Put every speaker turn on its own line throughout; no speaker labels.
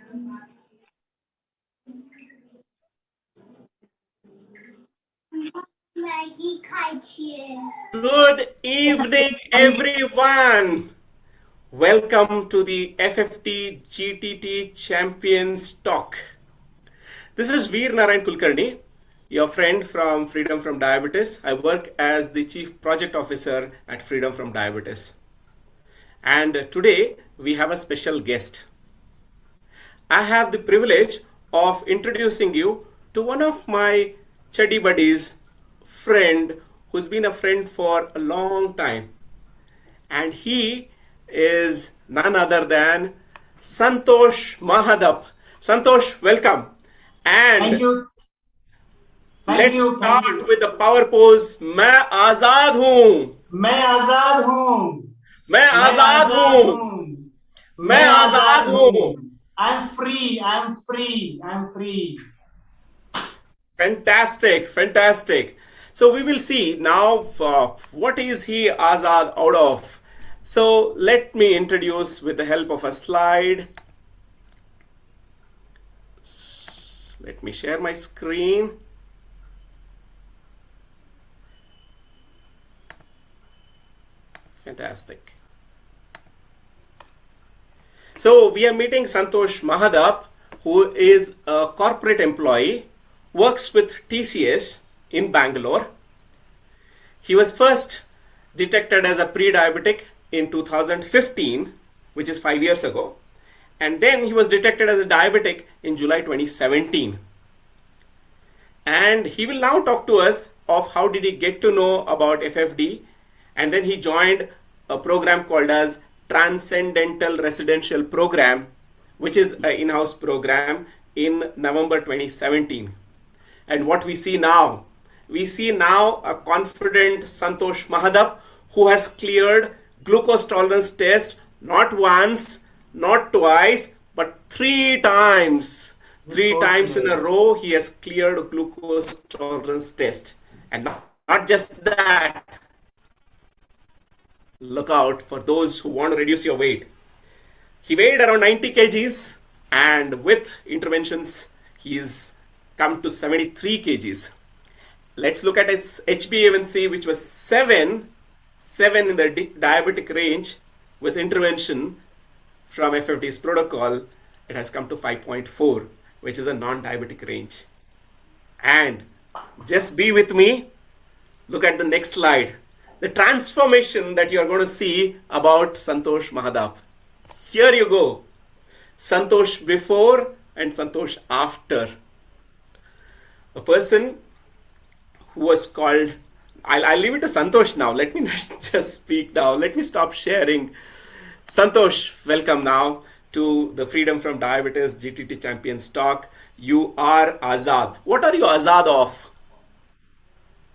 Good evening, everyone. Welcome to the FFT GTT Champions Talk. This is Veer Narayan Kulkarni, your friend from Freedom from Diabetes. I work as the Chief Project Officer at Freedom from Diabetes. And today we have a special guest. I have the privilege of introducing you to one of my chuddy buddies, friend, who's been a friend for a long time. And he is none other than Santosh Mahadap. Santosh, welcome. And
Thank you.
let's start with the power pose. मैं आजाद हूँ.
मैं आजाद हूँ.
मैं आजाद हूँ. मैं आजाद हूँ.
I'm free. I'm free. I'm free.
Fantastic, fantastic. So we will see now what is he Azad out of. So let me introduce with the help of a slide. Let me share my screen. Fantastic. So we are meeting Santosh Mahadap, who is a corporate employee, works with TCS in Bangalore. He was first detected as a pre-diabetic in 2015, which is 5 years ago. And then he was detected as a diabetic in July 2017. And he will now talk to us of how did he get to know about FFD. And then he joined a program called as Transcendental Residential Program, which is an in-house program in November 2017. And what we see now a confident Santosh Mahadap who has cleared glucose tolerance test not once, not twice, but 3 times. 3 times in a row he has cleared glucose tolerance test. And not just that, look out for those who want to reduce your weight. He weighed around 90 kgs and with interventions he's come to 73 kgs. Let's look at his HbA1c, which was 7 in the diabetic range. With intervention from FFD's protocol, it has come to 5.4, which is a non-diabetic range. And just be with me. Look at the next slide. The transformation that you are going to see about Santosh Mahadap. Here you go. Santosh before and Santosh after. A person who was called, I'll leave it to Santosh now. Let me just speak now. Let me stop sharing. Santosh, welcome now to the Freedom from Diabetes GTT Champions Talk. You are Azad. What are you Azad of?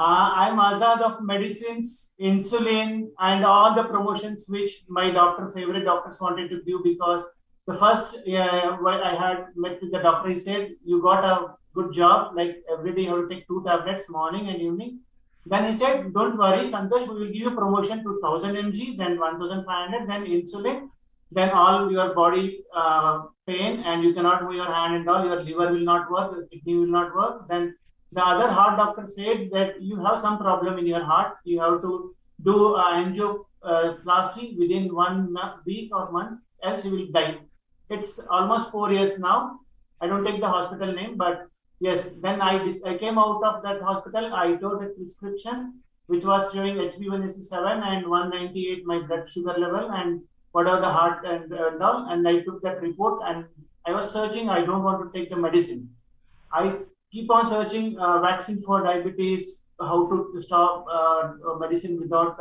I'm Azad of medicines, insulin, and all the promotions which my favorite doctors wanted to do, because the first I had met with the doctor, he said, you got a good job, like every day you have to take 2 tablets, morning and evening. Then he said, don't worry, Santosh, we will give you promotion to 1000 mg, then 1500, then insulin, then all your body pain, and you cannot move your hand and all, your liver will not work, your kidney will not work. Then the other heart doctor said that you have some problem in your heart, you have to do angioplasty within 1 week or month, else you will die. It's almost 4 years now. I don't take the hospital name, but yes, then I came out of that hospital. I took a prescription which was showing HbA1c 7 and 198 my blood sugar level and whatever the heart and all. And I took that report and I was searching. I don't want to take the medicine. I keep on searching vaccine for diabetes, how to stop medicine without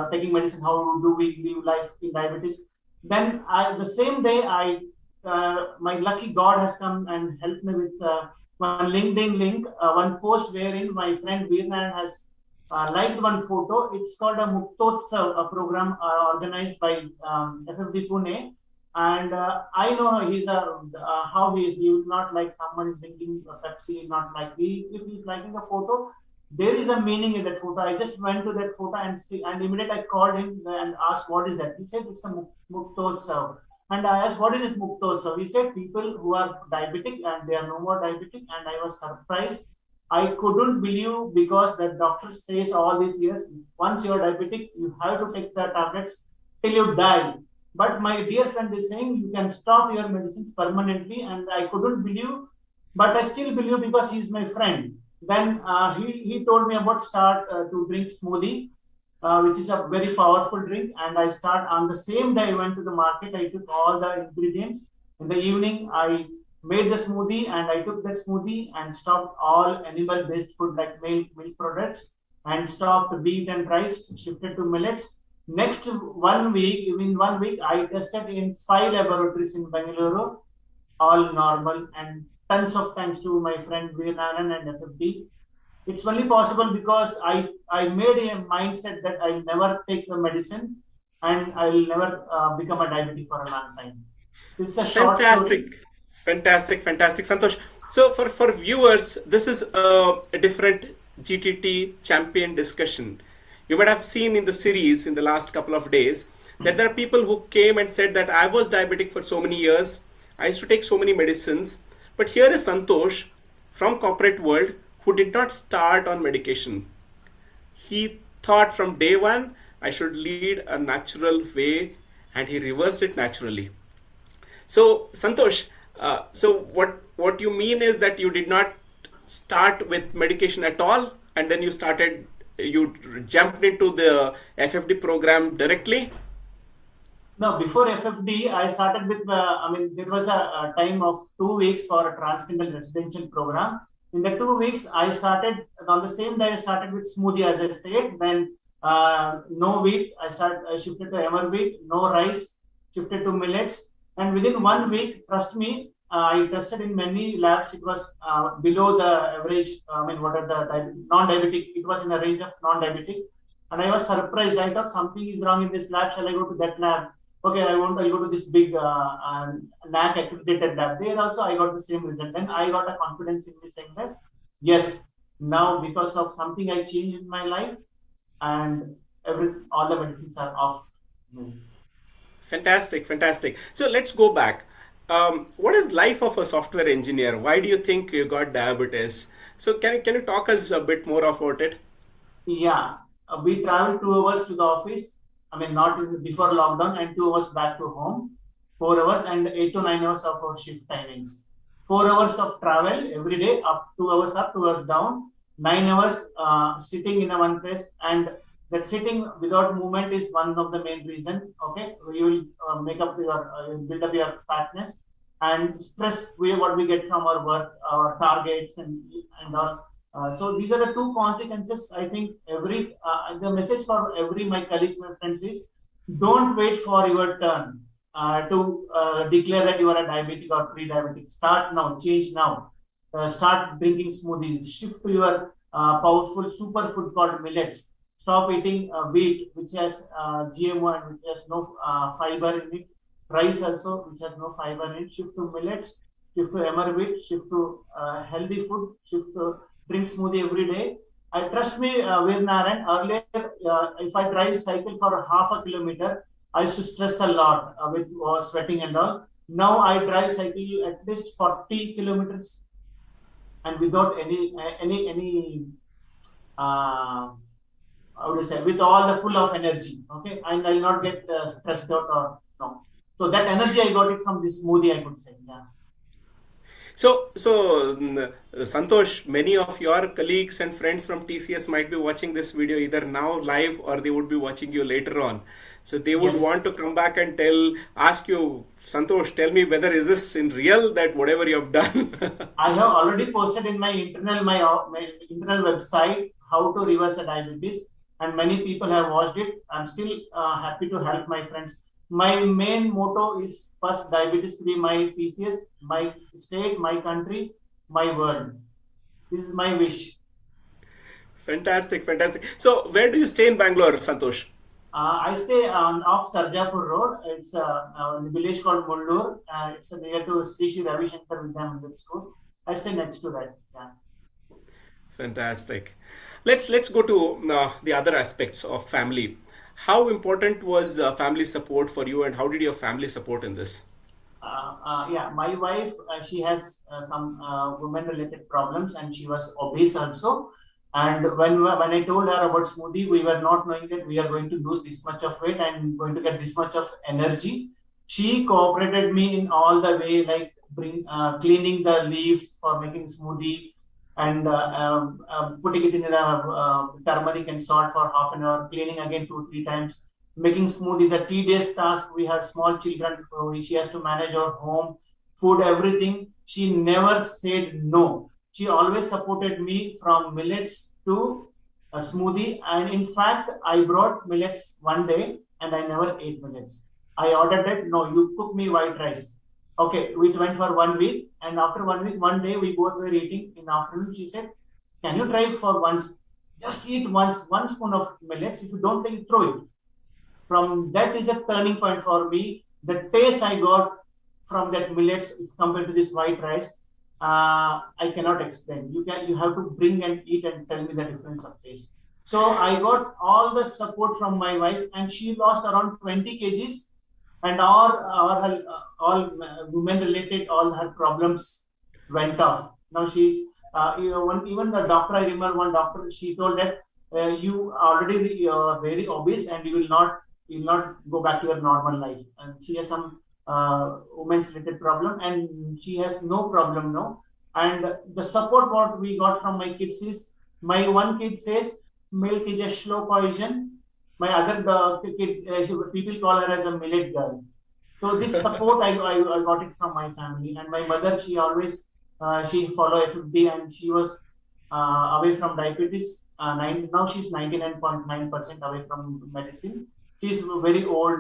taking medicine, how do we live life in diabetes. Then the same day, my lucky God has come and helped me with one LinkedIn link, one post wherein my friend Veernan has liked one photo. It's called a Muktotsav, a program organized by FFD Pune. And I know he's how he is. He will not like someone is drinking Pepsi, not like he. If he's liking a photo, there is a meaning in that photo. I just went to that photo and immediately I called him and asked what is that. He said it's a Muktotsav. And I asked, what is this Muktotsav? He said, people who are diabetic and they are no more diabetic. And I was surprised. I couldn't believe because the doctor says all these years, once you are diabetic, you have to take the tablets till you die. But my dear friend is saying you can stop your medicines permanently. And I couldn't believe, but I still believe because he is my friend. Then he told me about start to drink smoothie, which is a very powerful drink. And I start on the same day I went to the market. I took all the ingredients. In the evening, I made the smoothie and I took that smoothie and stopped all animal-based food like milk products and stopped wheat and rice, shifted to millets. Next 1 week, in 1 week, I tested in 5 laboratories in Bangalore, all normal, and tons of thanks to my friend Veeranan and FFD. It's only possible because I made a mindset that I'll never take the medicine and I'll never become a diabetic for a long time. It's a short story.
Fantastic, fantastic, Santosh. So for viewers, this is a different GTT champion discussion. You might have seen in the series in the last couple of days that there are people who came and said that I was diabetic for so many years. I used to take so many medicines. But here is Santosh from corporate world who did not start on medication. He thought from day one, I should lead a natural way, and he reversed it naturally. So, Santosh, so what you mean is that you did not start with medication at all, and then you jumped into the FFD program directly?
No, before FFD, I started with, there was a time of 2 weeks for a transcendental residential program. In the 2 weeks, I started, on the same day, I started with smoothie, as I said. Then no wheat, I shifted to emer wheat, no rice, shifted to millets. And within 1 week, trust me, I tested in many labs. It was below the average, what are the non-diabetic, it was in the range of non-diabetic. And I was surprised. I thought something is wrong in this lab. Shall I go to that lab? Okay, I'll go to this big NAC accredited lab. There also I got the same result. Then I got a confidence in me saying that, yes, now because of something I changed in my life and all the medicines are off.
Fantastic. So let's go back. What is life of a software engineer? Why do you think you got diabetes? So can you talk us a bit more about it?
Yeah, we traveled 2 hours to the office. Not before lockdown, and 2 hours back to home. 4 hours and 8 to 9 hours of our shift timings. 4 hours of travel every day, up 2 hours up, 2 hours down. 9 hours sitting in a one place, and that sitting without movement is one of the main reason. Okay, you will build up your fatness and stress. What we get from our work, our targets, and all. So these are the two consequences. I think the message for every my colleagues, my friends is, don't wait for your turn to declare that you are a diabetic or pre-diabetic. Start now, change now. Start drinking smoothies. Shift to your powerful superfood called millets. Stop eating wheat, which has GMO and which has no fiber in it. Rice also, which has no fiber in it. Shift to millets. Shift to emer wheat. Shift to healthy food. Shift to drink smoothie every day. I trust me, Veeranan, earlier, if I drive cycle for half a kilometer, I used to stress a lot with sweating and all. Now I drive cycle at least 40 kilometers and without any how would you say, with all the full of energy. Okay, and I'll not get stressed out or no. So that energy I got it from this smoothie, I could say. Yeah.
So, Santosh, many of your colleagues and friends from TCS might be watching this video either now live or they would be watching you later on. So they would want to come back and ask you, Santosh, tell me whether is this in real that whatever you have done.
I have already posted in my internal website how to reverse a diabetes, and many people have watched it. I'm still happy to help my friends. My main motto is first diabetes free my TCS, my state, my country, my world. This is my wish.
Fantastic. So where do you stay in Bangalore, Santosh?
I stay off Sarjapur Road. It's a village called Mullur. It's near to Sri Sri Ravi Shankar Vidya Mandir School. I stay next to that. Yeah.
Fantastic. Let's go to the other aspects of family. How important was family support for you, and how did your family support in this?
Yeah, my wife, she has some women-related problems, and she was obese also. And when I told her about smoothie, we were not knowing that we are going to lose this much of weight and going to get this much of energy. She cooperated me in all the way, like cleaning the leaves for making smoothie, and putting it in the turmeric and salt for half an hour, cleaning again 2 3 times. Making smoothie is a tedious task. We have small children. She has to manage our home, food, everything. She never said no. She always supported me from millets to a smoothie. And in fact, I brought millets one day and I never ate millets. I ordered it. No, you cook me white rice. Okay, we went for 1 week. And after 1 week, one day we both were eating in the afternoon. She said, can you try for once? Just eat once, 1 spoon of millets. If you don't think, throw it. From that is a turning point for me. The taste I got from that millets compared to this white rice, I cannot explain. You have to bring and eat and tell me the difference of taste. So I got all the support from my wife, and she lost around 20 kgs, and all women related, all her problems went off. Now she's even the doctor. I remember one doctor. She told that you already very obese and you will not go back to your normal life. And she has some women's related problem, and she has no problem now. And the support what we got from my kids is, my one kid says milk is a slow poison. My other kid, people call her as a millet girl. So this support I got it from my family. And my mother, she always she follow FFD, and she was away from diabetes. Now she's 99.9% away from medicine. She's very old,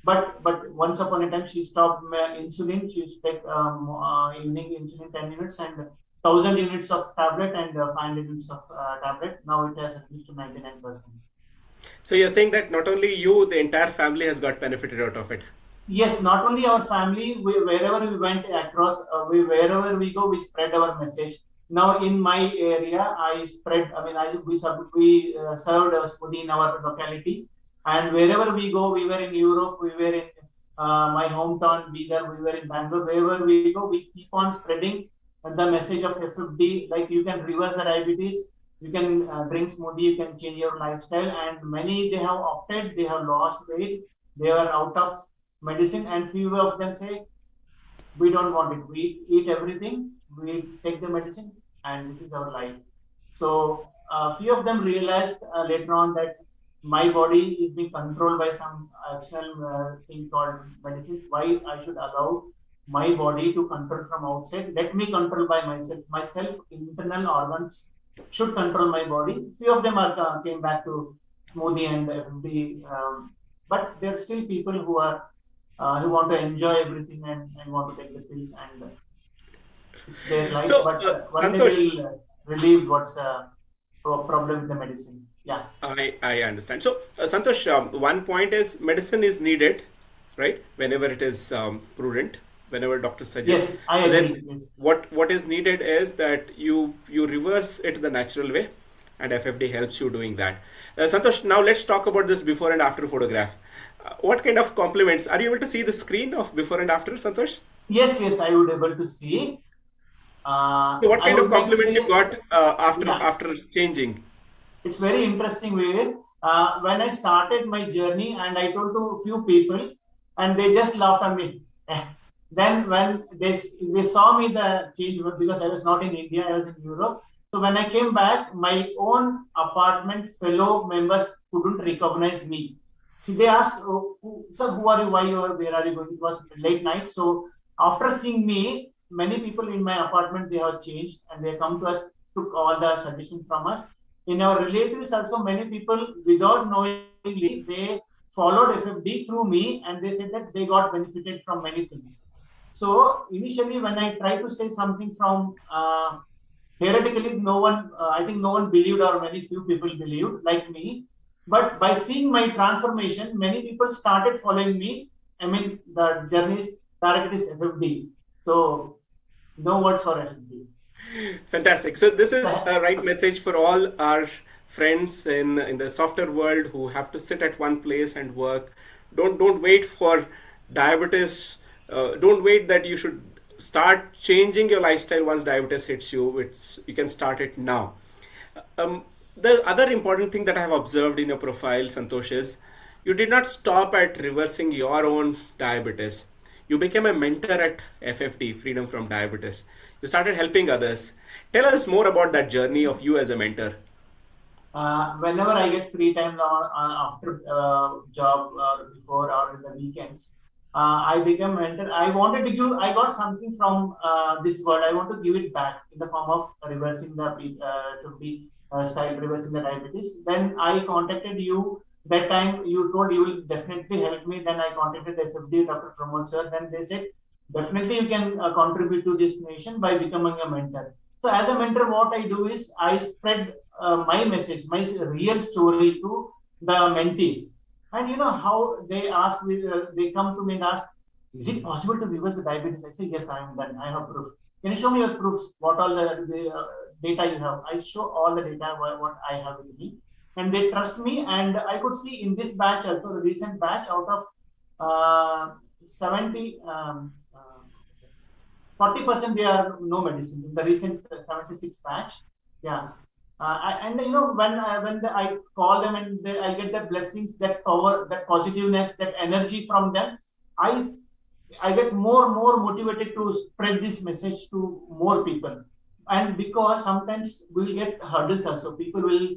but once upon a time she stopped insulin. She used to take evening insulin 10 units and 1,000 units of tablet and 500 units of tablet. Now it has reduced to 99%.
So you're saying that not only you, the entire family has got benefited out of it.
Yes, not only our family, wherever we went across, wherever we go, we spread our message. Now in my area, I spread. I mean, we served smoothie in our locality, and wherever we go, we were in Europe, we were in my hometown, Bidar, we were in Bangalore. Wherever we go, we keep on spreading the message of FFD. Like, you can reverse the diabetes, you can drink smoothie, you can change your lifestyle. And many, they have opted, they have lost weight, they are out of medicine, and few of them say, we don't want it. We eat everything, we take the medicine, and this is our life. So few of them realized later on that my body is being controlled by some external thing called medicines. Why I should allow my body to control from outside? Let me control by myself. Myself, internal organs should control my body. Few of them came back to smoothie and FFD, but there are still people who want to enjoy everything and want to take the pills, and it's their life.
So,
But one day
Santosh,
will relieve what's problem with the medicine. Yeah.
I understand. So, Santosh, one point is medicine is needed, right? Whenever it is prudent, whenever doctor suggests.
Yes, I
But then
agree. Yes.
what is needed is that you reverse it the natural way, and FFD helps you doing that. Santosh, now let's talk about this before and after photograph. What kind of compliments are you able to see the screen of before and after, Santosh?
Yes, I would able to see.
So what
I
kind of
would like to
compliments you
say,
got
yeah,
after changing?
it's very interesting way. When I started my journey and I told to a few people, and they just laughed at me. Then when they saw me the change, because I was not in India, I was in Europe. So when I came back, my own apartment fellow members couldn't recognize me. They asked, oh, "Sir, who are you? Why you are? Where are you going?" It was late night. So after seeing me, many people in my apartment, they have changed, and they come to us, took all the suggestions from us. In our relatives also, many people, without knowingly, they followed FFD through me, and they said that they got benefited from many things. So initially, when I tried to say something from theoretically, I think no one believed, or very few people believed like me. But by seeing my transformation, many people started following me. I mean, the journey's target is FFD. So no words for FFD.
Fantastic. So this is a right message for all our friends in the software world who have to sit at one place and work. Don't wait for diabetes. Don't wait that you should start changing your lifestyle once diabetes hits you. You can start it now. The other important thing that I have observed in your profile, Santosh, is you did not stop at reversing your own diabetes. You became a mentor at FFD, Freedom from Diabetes. You started helping others. Tell us more about that journey of you as a mentor.
Whenever I get free time now, after job or before or in the weekends, I become mentor. I wanted to give. I got something from this world. I want to give it back in the form of reversing the to be style, reversing the diabetes. Then I contacted you. That time you told you will definitely help me. Then I contacted FFD, Dr. Pramod sir. Then they said definitely you can contribute to this nation by becoming a mentor. So as a mentor, what I do is I spread my message, my real story to the mentees. And you know how they ask me, they come to me and ask, is it possible to reverse the diabetes? I say, yes, I am done. I have proof. Can you show me your proofs? What all the data you have? I show all the data what I have with me. And they trust me. And I could see in this batch also, the recent batch out of 70, 40% they are no medicine in the recent 76 batch. Yeah. And you know when I call them and I get the blessings, that power, that positiveness, that energy from them, I get more motivated to spread this message to more people. And because sometimes we'll get hurdles also, people will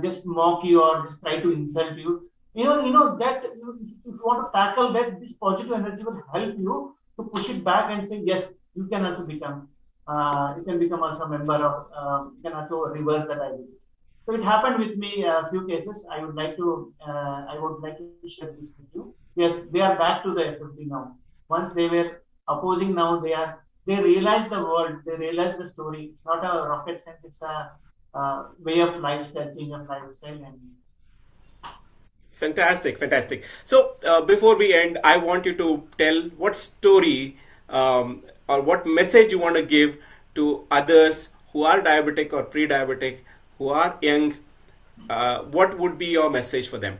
just mock you or just try to insult you. You know that if you want to tackle that, this positive energy will help you to push it back and say yes, you can also become. You can become also a member of. You can also reverse the diabetes. So it happened with me a few cases. I would like to share this with you. Yes, they are back to the FFD now. Once they were opposing, now they realize the world. They realize the story. It's not a rocket science. It's a way of lifestyle, change of lifestyle, and
Fantastic, fantastic. So, before we end, I want you to tell what story or what message you want to give to others who are diabetic or pre diabetic, who are young. What would be your message for them?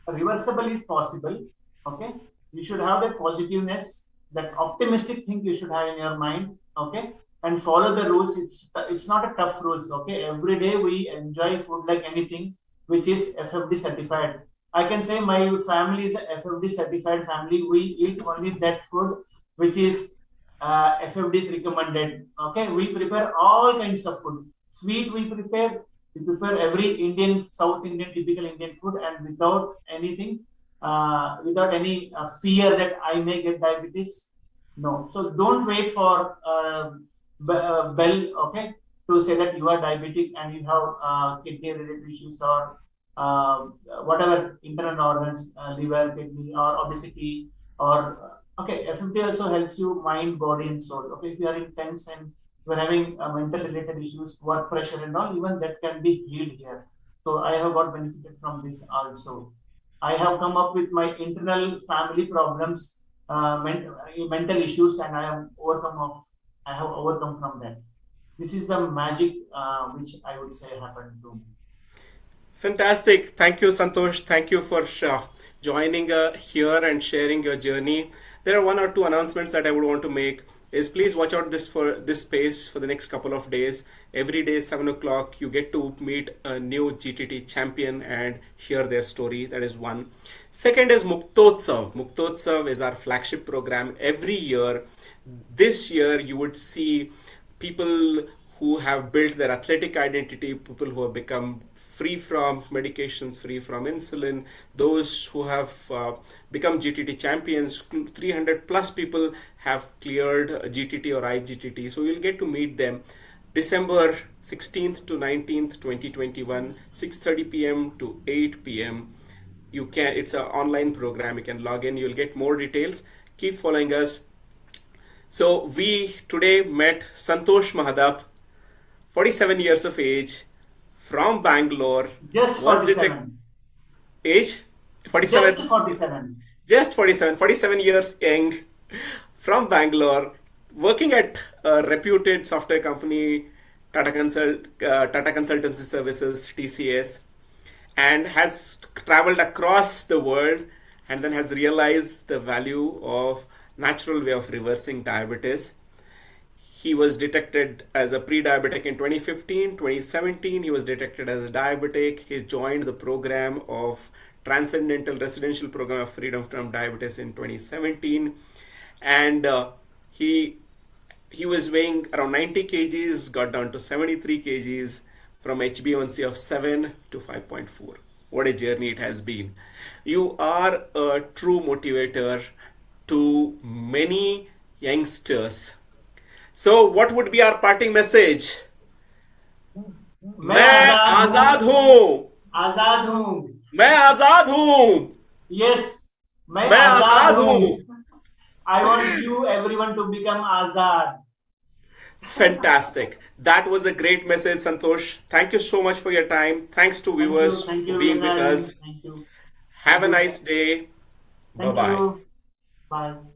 reversible is possible. Okay, you should have that positiveness, that optimistic thing you should have in your mind. Okay, and follow the rules. It's not a tough rules. Okay, every day we enjoy food like anything which is FFD certified. I can say my family is a FFD certified family. We eat only that food which is FFD is recommended. Okay, we prepare all kinds of food. Sweet we prepare. We prepare every Indian, South Indian, typical Indian food, and without anything, without any fear that I may get diabetes. No. So don't wait for bell, okay, to say that you are diabetic and you have kidney related issues or whatever internal organs, liver, kidney, or obesity, or okay, FFD also helps you mind, body, and soul. Okay, if you are in tense and you are having mental related issues, work pressure, and all, even that can be healed here. So I have got benefited from this also. I have come up with my internal family problems, mental issues, and I have overcome from that. This is the magic which I would say happened to me.
Fantastic. Thank you, Santosh. Thank you for joining here and sharing your journey. There are one or two announcements that I would want to make. Is please watch out this space for the next couple of days. Every day, 7 o'clock, you get to meet a new GTT champion and hear their story. That is one. Second is Muktotsav. Muktotsav is our flagship program every year. This year, you would see people who have built their athletic identity, people who have become free from medications, free from insulin, those who have become GTT champions. 300 plus people have cleared GTT or IGTT. So you'll get to meet them December 16th to 19th, 2021, 6:30 p.m. to 8 p.m. It's an online program. You can log in. You'll get more details. Keep following us. So we today met Santosh Mahadap, 47 years of age, from Bangalore.
Just 47.
Age 47.
Just 47.
Just 47 years young, from Bangalore, working at a reputed software company Tata Consultancy Services, TCS, and has traveled across the world and then has realized the value of natural way of reversing diabetes. He was detected as a pre-diabetic in 2015. 2017 he was detected as a diabetic. He joined the program of Transcendental Residential Program of Freedom from Diabetes in 2017, and he was weighing around 90 kgs, got down to 73 kgs from HbA1c of 7 to 5.4. What a journey it has been. You are a true motivator to many youngsters. So what would be our parting message?
मैं
मैं
आजाद
आजाद
हूँ
हूँ.
आजाद हूँ
मैं आजाद हूँ.
Yes मैं
मैं
आजाद
आजाद
हूँ
हूँ.
I want you everyone to become azad.
Fantastic. That was a great message, Santosh. Thank you so much for your time. Thanks to viewers
Thank
for
you,
being with
Naren.
us.
Thank you,
Have
thank
a
you,
nice day. Bye
thank
bye.
you. Bye.